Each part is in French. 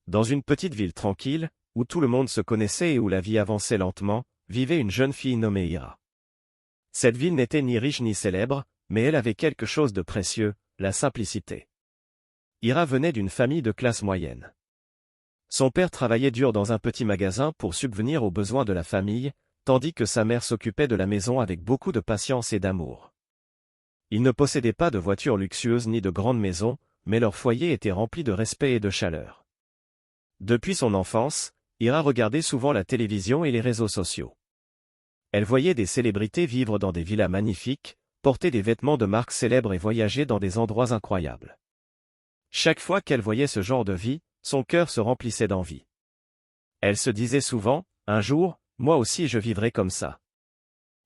Dans une petite ville tranquille, où tout le monde se connaissait et où la vie avançait lentement, vivait une jeune fille nommée Ira. Cette ville n'était ni riche ni célèbre, mais elle avait quelque chose de précieux, la simplicité. Ira venait d'une famille de classe moyenne. Son père travaillait dur dans un petit magasin pour subvenir aux besoins de la famille, tandis que sa mère s'occupait de la maison avec beaucoup de patience et d'amour. Ils ne possédaient pas de voitures luxueuses ni de grandes maisons, mais leur foyer était rempli de respect et de chaleur. Depuis son enfance, Ira regardait souvent la télévision et les réseaux sociaux. Elle voyait des célébrités vivre dans des villas magnifiques, porter des vêtements de marques célèbres et voyager dans des endroits incroyables. Chaque fois qu'elle voyait ce genre de vie, son cœur se remplissait d'envie. Elle se disait souvent, un jour, moi aussi je vivrai comme ça.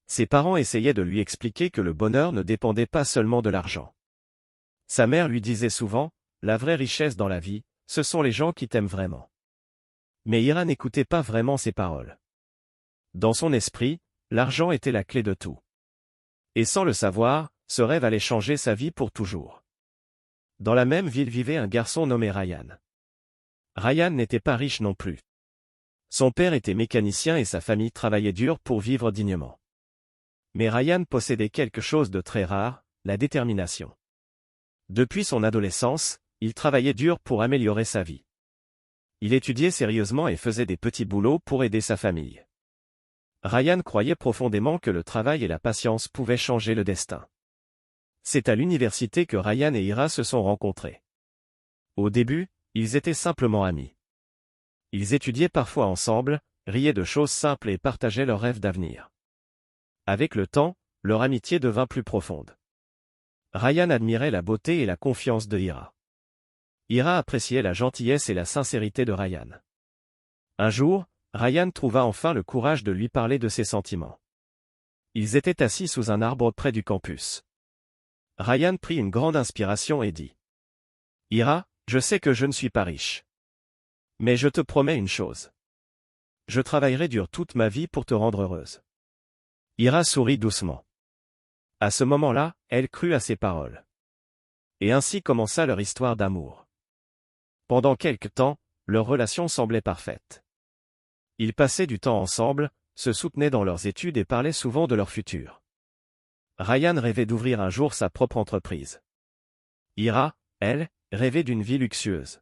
Ses parents essayaient de lui expliquer que le bonheur ne dépendait pas seulement de l'argent. Sa mère lui disait souvent, la vraie richesse dans la vie, ce sont les gens qui t'aiment vraiment. Mais Ira n'écoutait pas vraiment ces paroles. Dans son esprit, l'argent était la clé de tout. Et sans le savoir, ce rêve allait changer sa vie pour toujours. Dans la même ville vivait un garçon nommé Ryan. Ryan n'était pas riche non plus. Son père était mécanicien et sa famille travaillait dur pour vivre dignement. Mais Ryan possédait quelque chose de très rare, la détermination. Depuis son adolescence, il travaillait dur pour améliorer sa vie. Il étudiait sérieusement et faisait des petits boulots pour aider sa famille. Ryan croyait profondément que le travail et la patience pouvaient changer le destin. C'est à l'université que Ryan et Ira se sont rencontrés. Au début, ils étaient simplement amis. Ils étudiaient parfois ensemble, riaient de choses simples et partageaient leurs rêves d'avenir. Avec le temps, leur amitié devint plus profonde. Ryan admirait la beauté et la confiance de Ira. Ira appréciait la gentillesse et la sincérité de Ryan. Un jour, Ryan trouva enfin le courage de lui parler de ses sentiments. Ils étaient assis sous un arbre près du campus. Ryan prit une grande inspiration et dit : « Ira, je sais que je ne suis pas riche. Mais je te promets une chose. Je travaillerai dur toute ma vie pour te rendre heureuse. » Ira sourit doucement. À ce moment-là, elle crut à ses paroles. Et ainsi commença leur histoire d'amour. Pendant quelque temps, leur relation semblait parfaite. Ils passaient du temps ensemble, se soutenaient dans leurs études et parlaient souvent de leur futur. Ryan rêvait d'ouvrir un jour sa propre entreprise. Ira, elle, rêvait d'une vie luxueuse.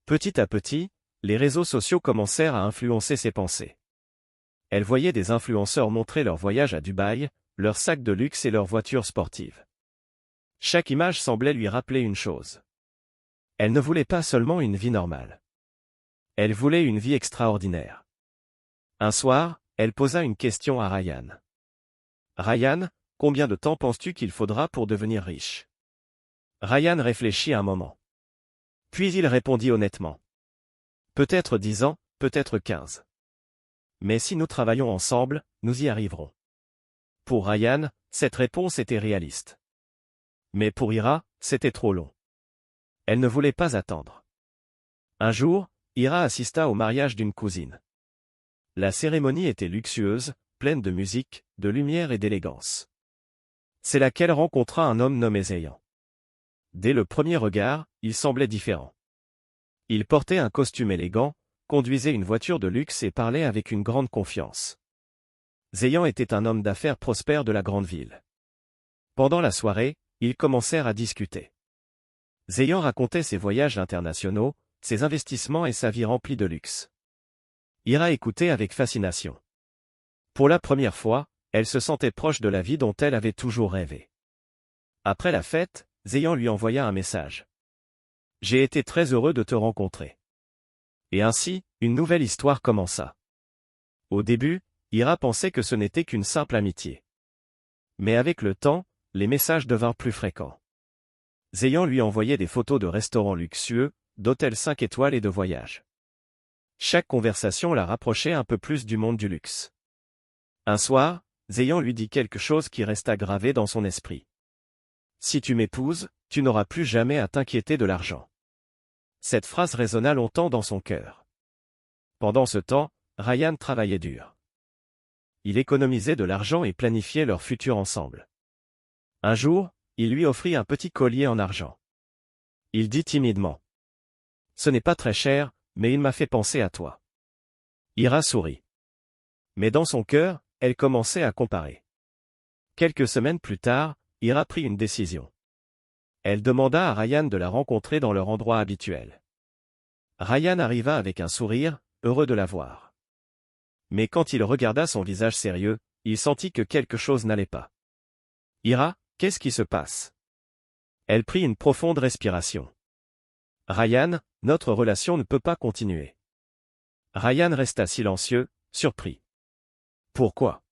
Petit à petit, les réseaux sociaux commencèrent à influencer ses pensées. Elle voyait des influenceurs montrer leurs voyages à Dubaï, leurs sacs de luxe et leurs voitures sportives. Chaque image semblait lui rappeler une chose. Elle ne voulait pas seulement une vie normale. Elle voulait une vie extraordinaire. Un soir, elle posa une question à Ryan. « Ryan, combien de temps penses-tu qu'il faudra pour devenir riche ?» Ryan réfléchit un moment. Puis il répondit honnêtement. « Peut-être 10 ans, peut-être 15. Mais si nous travaillons ensemble, nous y arriverons. » Pour Ryan, cette réponse était réaliste. Mais pour Ira, c'était trop long. Elle ne voulait pas attendre. Un jour, Ira assista au mariage d'une cousine. La cérémonie était luxueuse, pleine de musique, de lumière et d'élégance. C'est là qu'elle rencontra un homme nommé Zayan. Dès le premier regard, il semblait différent. Il portait un costume élégant, conduisait une voiture de luxe et parlait avec une grande confiance. Zayan était un homme d'affaires prospère de la grande ville. Pendant la soirée, ils commencèrent à discuter. Zayan racontait ses voyages internationaux, ses investissements et sa vie remplie de luxe. Ira écoutait avec fascination. Pour la première fois, elle se sentait proche de la vie dont elle avait toujours rêvé. Après la fête, Zayan lui envoya un message. « J'ai été très heureux de te rencontrer. » Et ainsi, une nouvelle histoire commença. Au début, Ira pensait que ce n'était qu'une simple amitié. Mais avec le temps, les messages devinrent plus fréquents. Zayan lui envoyait des photos de restaurants luxueux, d'hôtels 5 étoiles et de voyages. Chaque conversation la rapprochait un peu plus du monde du luxe. Un soir, Zayan lui dit quelque chose qui resta gravé dans son esprit. « Si tu m'épouses, tu n'auras plus jamais à t'inquiéter de l'argent. » Cette phrase résonna longtemps dans son cœur. Pendant ce temps, Ryan travaillait dur. Il économisait de l'argent et planifiait leur futur ensemble. Un jour, il lui offrit un petit collier en argent. Il dit timidement. « Ce n'est pas très cher, mais il m'a fait penser à toi. Ira sourit. Mais dans son cœur, elle commençait à comparer. Quelques semaines plus tard, Ira prit une décision. Elle demanda à Ryan de la rencontrer dans leur endroit habituel. Ryan arriva avec un sourire, heureux de la voir. Mais quand il regarda son visage sérieux, il sentit que quelque chose n'allait pas. « Ira, qu'est-ce qui se passe ?» Elle prit une profonde respiration. « Ryan, notre relation ne peut pas continuer. » Ryan resta silencieux, surpris. « Pourquoi ?»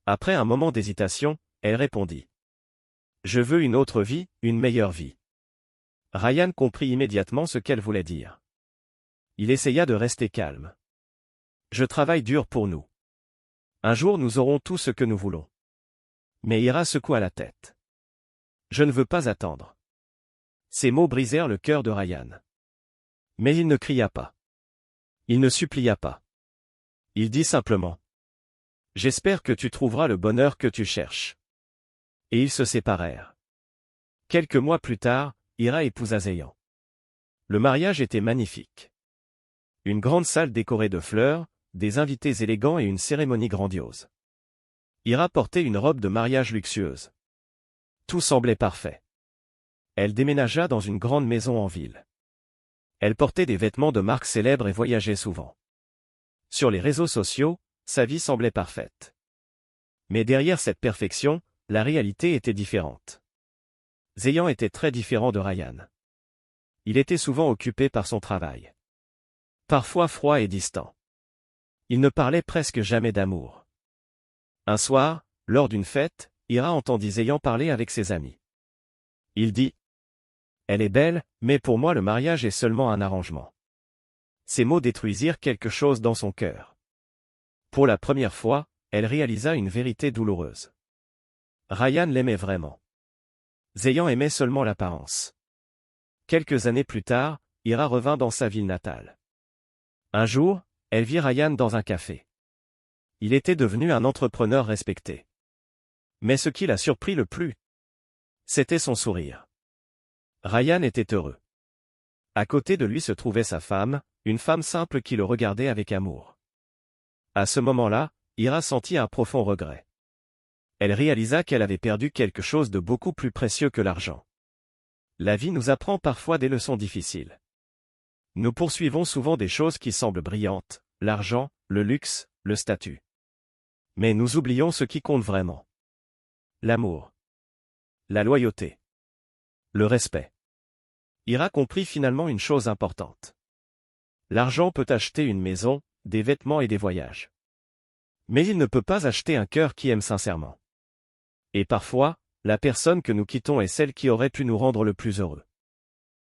Après un moment d'hésitation, elle répondit. « Je veux une autre vie, une meilleure vie. » Ryan comprit immédiatement ce qu'elle voulait dire. Il essaya de rester calme. « Je travaille dur pour nous. Un jour nous aurons tout ce que nous voulons. » Mais Ira secoua la tête. « Je ne veux pas attendre. » Ces mots brisèrent le cœur de Ryan. Mais il ne cria pas. Il ne supplia pas. Il dit simplement. « J'espère que tu trouveras le bonheur que tu cherches. » Et ils se séparèrent. Quelques mois plus tard, Ira épousa Zeyan. Le mariage était magnifique. Une grande salle décorée de fleurs, des invités élégants et une cérémonie grandiose. Ira portait une robe de mariage luxueuse. Tout semblait parfait. Elle déménagea dans une grande maison en ville. Elle portait des vêtements de marque célèbres et voyageait souvent. Sur les réseaux sociaux, sa vie semblait parfaite. Mais derrière cette perfection, la réalité était différente. Zeyan était très différent de Ryan. Il était souvent occupé par son travail. Parfois froid et distant. Il ne parlait presque jamais d'amour. Un soir, lors d'une fête, Ira entendit Zeyan parler avec ses amis. Il dit « Elle est belle, mais pour moi le mariage est seulement un arrangement. » Ces mots détruisirent quelque chose dans son cœur. Pour la première fois, elle réalisa une vérité douloureuse. Ryan l'aimait vraiment. Zeyan aimait seulement l'apparence. Quelques années plus tard, Ira revint dans sa ville natale. Un jour, elle vit Ryan dans un café. Il était devenu un entrepreneur respecté. Mais ce qui la surprit le plus, c'était son sourire. Ryan était heureux. À côté de lui se trouvait sa femme, une femme simple qui le regardait avec amour. À ce moment-là, Ira sentit un profond regret. Elle réalisa qu'elle avait perdu quelque chose de beaucoup plus précieux que l'argent. La vie nous apprend parfois des leçons difficiles. Nous poursuivons souvent des choses qui semblent brillantes, l'argent, le luxe, le statut. Mais nous oublions ce qui compte vraiment. L'amour. La loyauté. Le respect. Ira comprit finalement une chose importante. L'argent peut acheter une maison, des vêtements et des voyages. Mais il ne peut pas acheter un cœur qui aime sincèrement. Et parfois, la personne que nous quittons est celle qui aurait pu nous rendre le plus heureux.